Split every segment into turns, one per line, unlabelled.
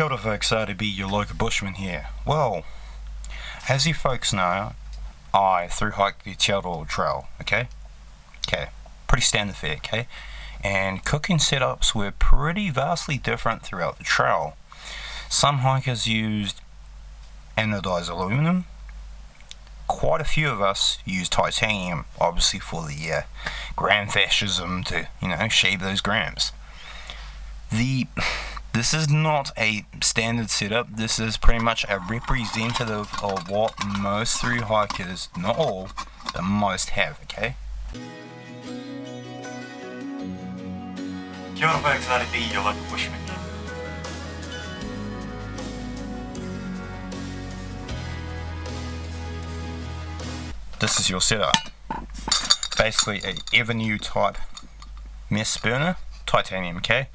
Kia ora folks, to be your local Bushman here. Well, as you folks know, I Thru Hiked the TA Trail, okay, pretty standard fare, okay, and cooking setups were pretty vastly different throughout the trail. Some hikers used anodized aluminum, quite a few of us used titanium, obviously for the gram fascism to, shave those grams. This is not a standard setup. This is pretty much a representative of what most thru hikers, not all, but most have, okay? Kia ora folks, to be your local Bushman here. This is your setup. Basically a Avenue type mess burner, titanium, okay?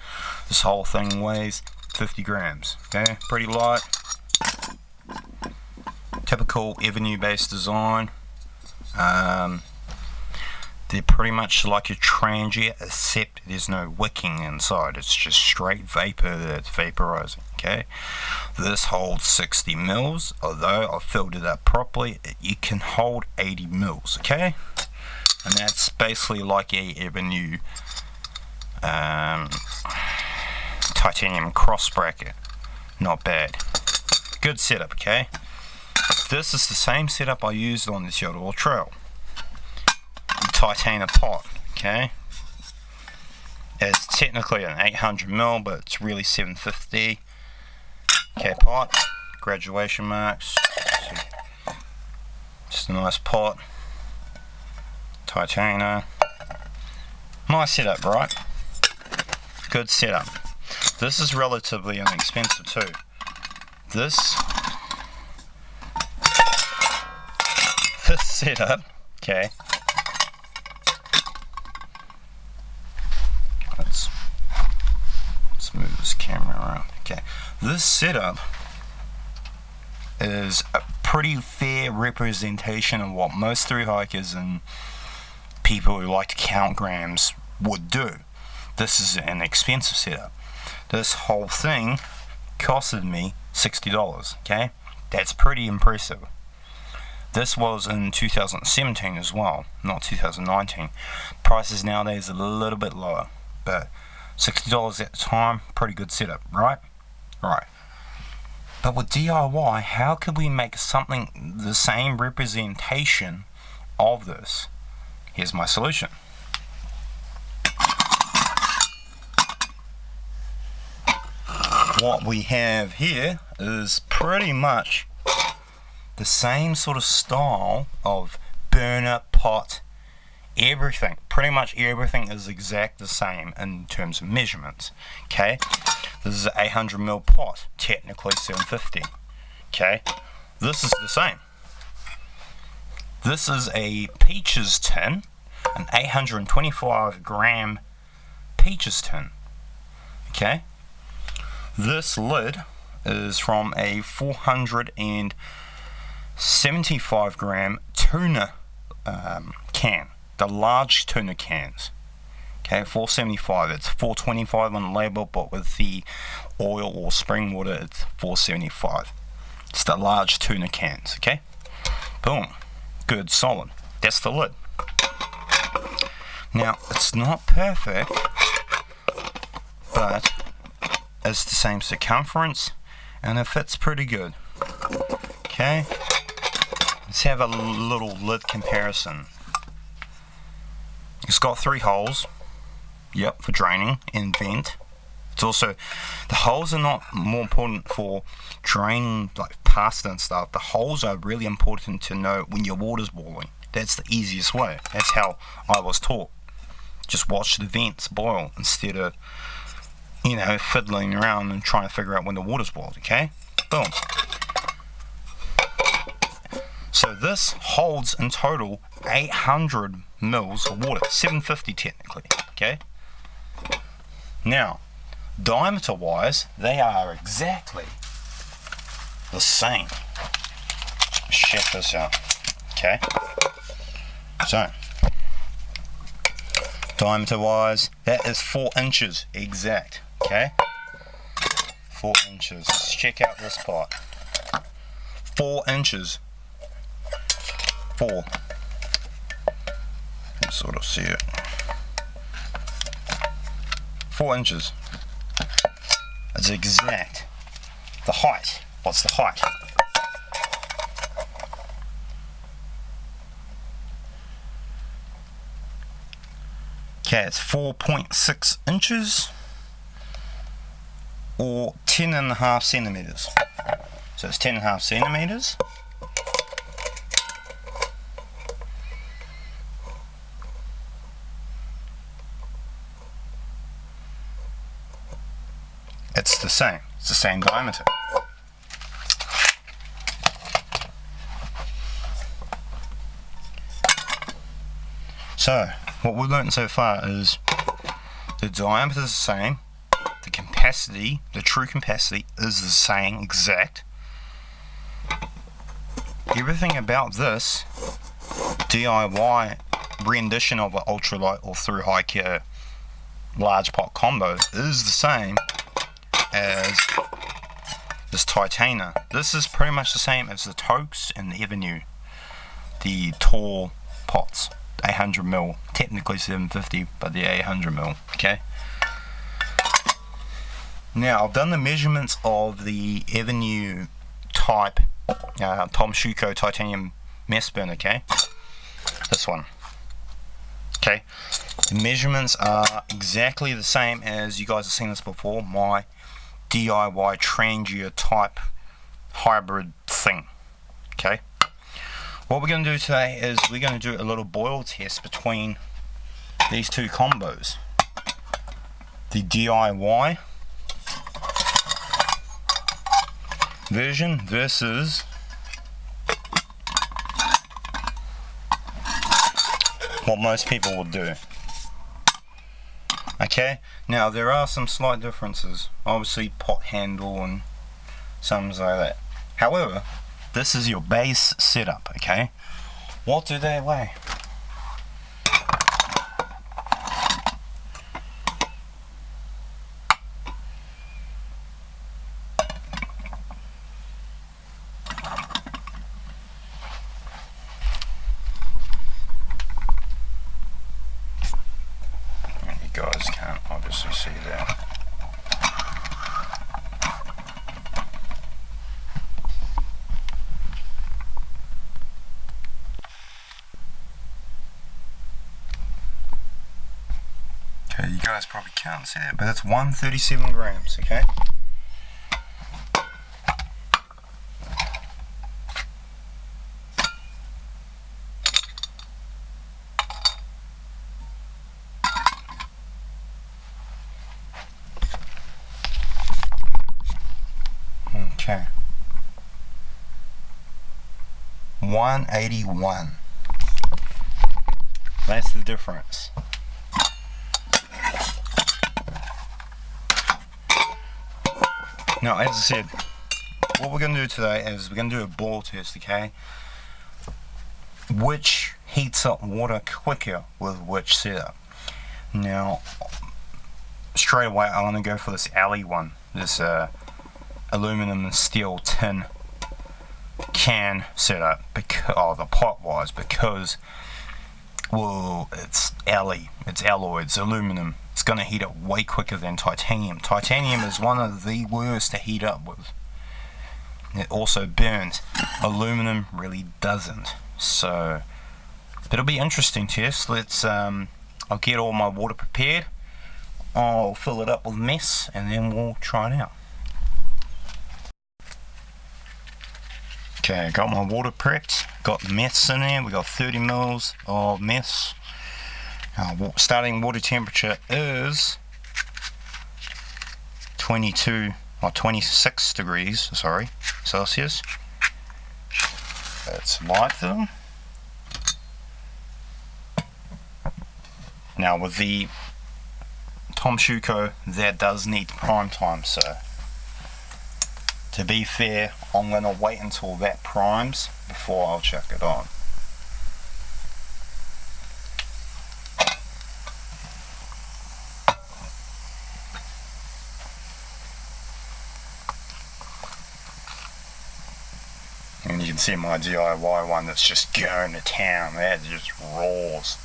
This whole thing weighs 50 grams, okay? Pretty light. Typical Avenue based design. They're pretty much like a transient, except there's no wicking inside. It's just straight vapor that's vaporizing, okay? This holds 60 mils, although I've filled it up properly, you can hold 80 mils, okay? And that's basically like a Avenue titanium cross bracket. Not bad. Good setup, okay? This is the same setup I used on the Showdown Trail. Titanium pot, okay? It's technically an 800ml, but it's really 750. Okay, pot, graduation marks. Just a nice pot. Titanium. Nice setup, right? Good setup. This is relatively inexpensive too. This setup, okay. Let's move this camera around. Okay, this setup is a pretty fair representation of what most thru hikers and people who like to count grams would do. This is an expensive setup. This whole thing costed me $60, okay? That's pretty impressive. This was in 2017 as well, not 2019. Prices nowadays are a little bit lower, but $60 at the time, pretty good setup, right? Right. But with DIY, how could we make something the same representation of this? Here's my solution. What we have here is pretty much the same sort of style of burner, pot, everything. Pretty much everything is exact the same in terms of measurements. Okay, this is an 800ml pot, technically 750. Okay, this is the same. This is a peaches tin, an 825 gram peaches tin. Okay, this lid is from a 475 gram tuna can, the large tuna cans. Okay, 475, it's 425 on the label, but with the oil or spring water it's 475. It's the large tuna cans, okay? Boom. Good, solid. That's the lid. Now, it's not perfect, but it's the same circumference and it fits pretty good. Okay, let's have a little lid comparison. It's got 3 holes, yep, for draining and vent. It's also, the holes are not more important for draining like pasta and stuff. The holes are really important to know when your water's boiling. That's the easiest way. That's how I was taught. Just watch the vents boil instead of, fiddling around and trying to figure out when the water's boiled, okay? Boom. So this holds in total 800 mils of water, 750 technically, okay? Now, diameter wise, they are exactly the same. Let's check this out, okay? So, diameter wise, that is 4 inches exact, okay? 4 inches. Let's check out this part. 4 inches. 4. Let's sort of see it. 4 inches. It's exact. The height. What's the height? Okay, it's 4.6 inches or 10.5 centimeters. So it's 10.5 centimeters. It's the same. It's the same diameter. So, what we've learned so far is the diameter is the same, the capacity, the true capacity is the same, exact. Everything about this DIY rendition of an ultralight or Thru Hiker large pot combo is the same as this titanium. This is pretty much the same as the Tokes and the Avenue, the tall pots, 800mm, technically 750, but the 800mm. Okay. Now I've done the measurements of the Avenue type Tom Shuko titanium mess bin. Okay, this one. Okay, the measurements are exactly the same as you guys have seen this before. My DIY Trangia type hybrid thing. Okay, what we're going to do today is we're going to do a little boil test between these two combos, the DIY version versus what most people would do. Okay, now there are some slight differences, obviously pot handle and some like that. However, this is your base setup. Okay, what do they weigh? You guys can't obviously see that. Okay, you guys probably can't see it, but it's 137 grams, okay? Okay. 181. That's the difference. Now, as I said, what we're going to do today is we're going to do a boil test, okay? Which heats up water quicker with which setup. Now, straight away, I want to go for this alley one, this aluminum and steel tin can setup, because the pot wise, because well, it's alloy, it's aluminum. It's going to heat up way quicker than titanium. Titanium is one of the worst to heat up with. It also burns. Aluminum really doesn't. So it'll be interesting test. Let's I'll get all my water prepared. I'll fill it up with mess and then we'll try it out. Okay, got my water prepped, got the mess in there. We got 30 mils of mess. Starting water temperature is 26 degrees, sorry, Celsius. It's light though. Now with the Tom Shuko, that does need prime time, so to be fair, I'm going to wait until that primes before I'll chuck it on. And you can see my DIY one that's just going to town. That just roars.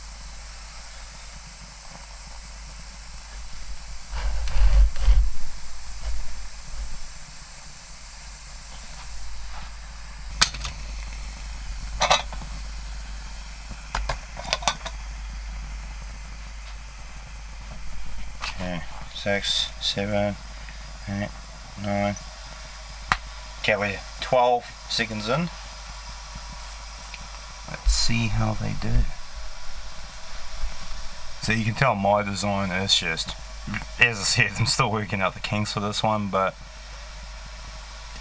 Okay, 6, 7, 8, 9. Okay, we're 12 seconds in. Let's see how they do. So you can tell my design is just, as I said, I'm still working out the kinks for this one, but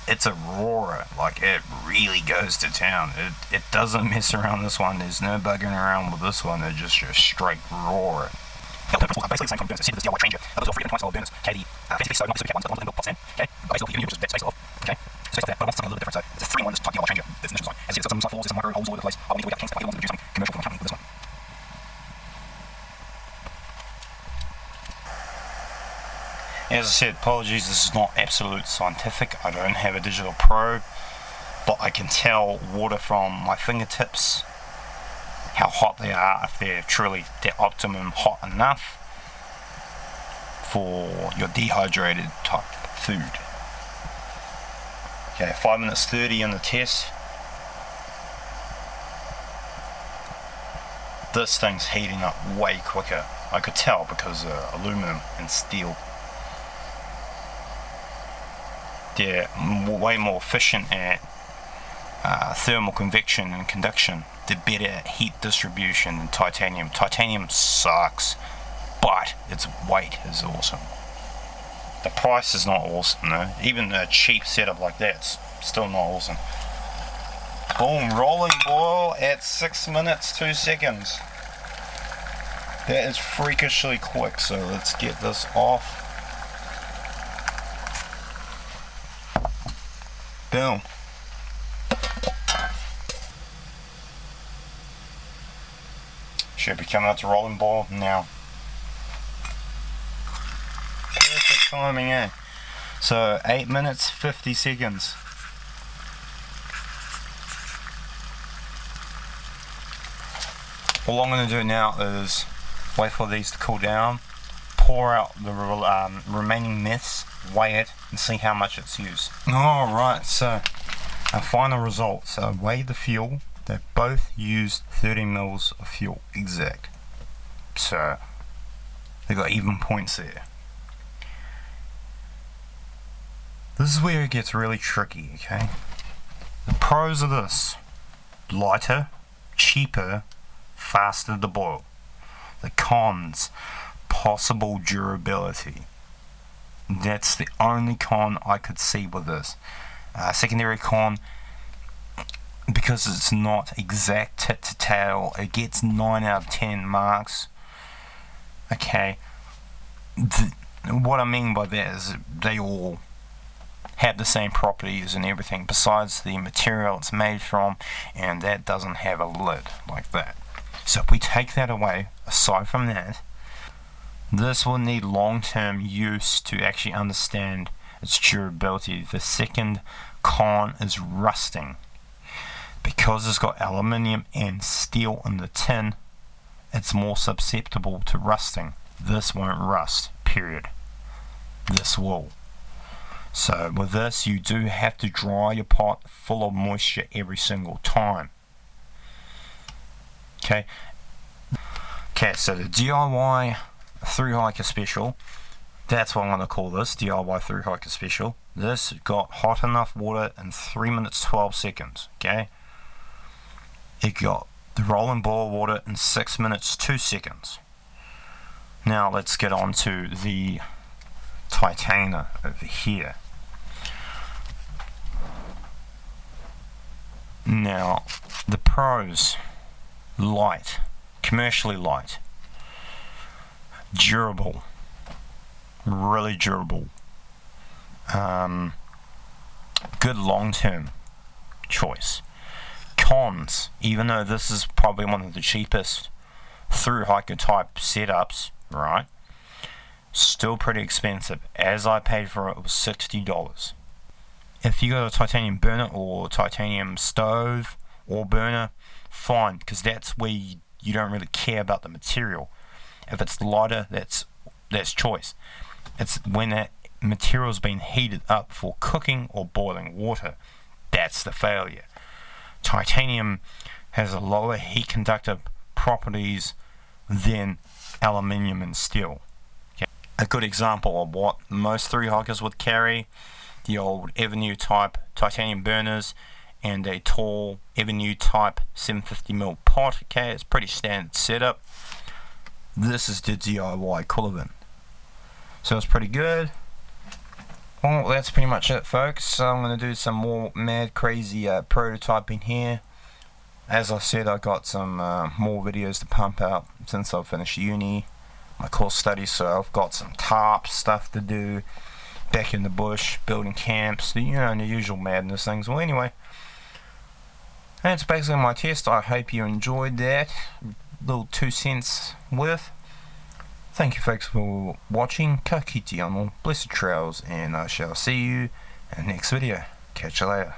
it's a roarer. Like, it really goes to town. It doesn't mess around this one. There's no bugging around with this one. It's just a straight roarer. Basically the same kind of burners. It's this DIY changer. Those are 3 different types of burners. Okay, the 50 so not the super ones, the pots in. Okay, basically you just space off. Okay, space off there, but I want something a little bit different. So it's a 3-in-1 type DIY changer. That's the initial design. As you see, it's got some floors, some micro holes all over the place. I want to get kinks, but I want to do something commercial for my company with this one. As I said, apologies, this is not absolute scientific. I don't have a digital probe, but I can tell water from my fingertips how hot they are, if they're truly the optimum hot enough for your dehydrated type food. Okay, 5 minutes 30 in the test. This thing's heating up way quicker. I could tell because aluminum and steel. They're way more efficient at thermal convection and conduction. They're better at heat distribution than titanium. Titanium sucks, but its weight is awesome. The price is not awesome though. Even a cheap setup like that's still not awesome. Boom, rolling boil at 6 minutes 2 seconds. That is freakishly quick, so let's get this off. Boom. Should be coming out to rolling boil now. Perfect timing, eh? So 8 minutes 50 seconds. All I'm going to do now is wait for these to cool down, pour out the remaining mess, weigh it, and see how much it's used. Alright, so our final results. So weigh the fuel. They both used 30 mils of fuel, exact. So they got even points there. This is where it gets really tricky, okay? The pros of this: lighter, cheaper, faster to boil. The cons: possible durability. That's the only con I could see with this. Secondary con: because it's not exact tit to tail, it gets 9 out of 10 marks. Okay, what I mean by that is they all have the same properties and everything besides the material it's made from, and that doesn't have a lid like that. So if we take that away, aside from that, this will need long-term use to actually understand its durability. The second con is rusting. Because it's got aluminium and steel in the tin, it's more susceptible to rusting. This won't rust, period. This will. So with this, you do have to dry your pot full of moisture every single time. Okay, so the DIY Thru Hiker Special, that's what I'm going to call this, DIY Thru Hiker Special. This got hot enough water in 3 minutes 12 seconds, okay? It got the rolling boil water in 6 minutes 2 seconds. Now let's get on to the Titana over here. Now the pros: light, commercially light, durable, really durable, good long-term choice. Cons: even though this is probably one of the cheapest Thru Hiker type setups, right, still pretty expensive. As I paid for it, it was $60. If you got a titanium burner or titanium stove or burner, fine, because that's where you don't really care about the material. If it's lighter, that's choice. It's when that material's been heated up for cooking or boiling water, that's the failure. Titanium has a lower heat conductive properties than aluminium and steel. Okay. A good example of what most thru hikers would carry, the old Avenue type titanium burners and a tall Avenue type 750mm pot. Okay, it's pretty standard setup. This is the DIY equivalent. So it's pretty good. Well, that's pretty much it, folks. I'm going to do some more mad crazy prototyping here. As I said, I got some more videos to pump out since I've finished uni, my course studies, so I've got some tarp stuff to do, back in the bush, building camps, the usual madness things. Well, anyway, that's basically my test. I hope you enjoyed that little 2 cents worth. Thank you, folks, for watching. Ka kite on all blessed trails, and I shall see you in the next video. Catch you later.